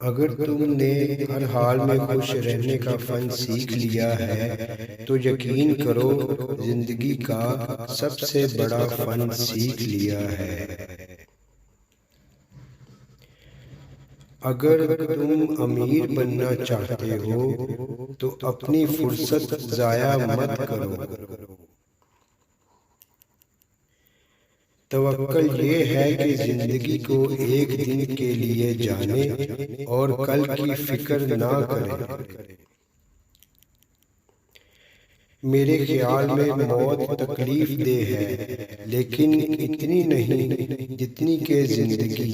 اگر تم نے ہر حال میں خوش رہنے کا فن سیکھ لیا ہے تو یقین کرو زندگی کا سب سے بڑا فن سیکھ لیا ہے۔ اگر تم امیر بننا چاہتے ہو تو اپنی فرصت ضائع مت کرو۔ توکل یہ ہے کہ زندگی کو ایک دن کے لیے جانے اور کل کی فکر نہ کرے۔ میرے خیال میں موت تکلیف دہ ہے لیکن اتنی نہیں جتنی کہ زندگی۔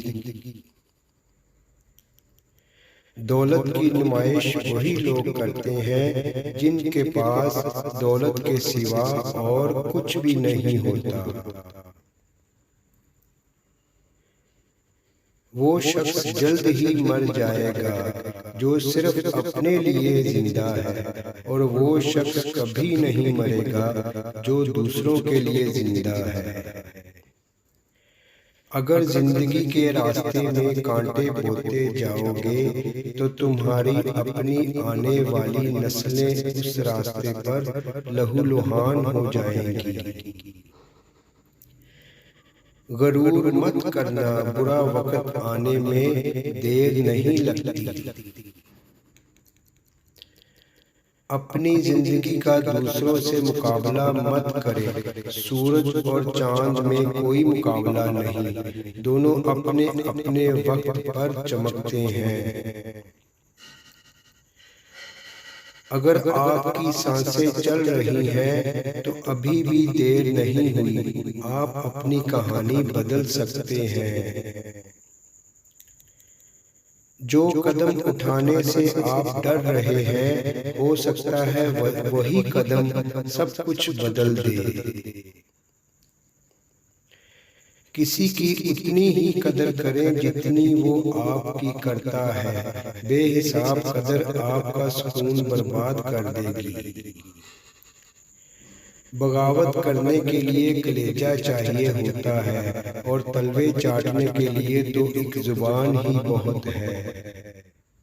دولت کی نمائش وہی لوگ کرتے ہیں جن کے پاس دولت کے سوا اور کچھ بھی نہیں ہوتا۔ وہ شخص جلد ہی مر جائے گا جو صرف اپنے لیے زندہ ہے، اور وہ شخص کبھی نہیں مرے گا جو دوسروں کے لیے زندہ ہے۔ اگر زندگی کے راستے میں کانٹے بوتے جاؤ گے تو تمہاری اپنی آنے والی نسلیں اس راستے پر لہولہان ہو جائیں گی۔ غرور مت کرنا، برا وقت آنے میں دیر نہیں لگتی۔ اپنی زندگی کا دوسروں سے مقابلہ مت کرے۔ سورج اور چاند میں کوئی مقابلہ نہیں، دونوں اپنے اپنے وقت پر چمکتے ہیں۔ اگر آپ کی سانسیں چل رہی ہیں تو ابھی بھی دیر نہیں ہوئی، آپ اپنی کہانی بدل سکتے ہیں۔ جو قدم اٹھانے سے آپ ڈر رہے ہیں ہو سکتا ہے وہی قدم سب کچھ بدل دے۔ کسی کی اتنی ہی قدر کریں جتنی وہ آپ کی کرتا ہے، بے حساب قدر آپ کا سکون برباد کر دے گی۔ بغاوت کرنے کے لیے کلیجہ چاہیے ہوتا ہے اور تلوے چاٹنے کے لیے تو ایک زبان ہی بہت ہے۔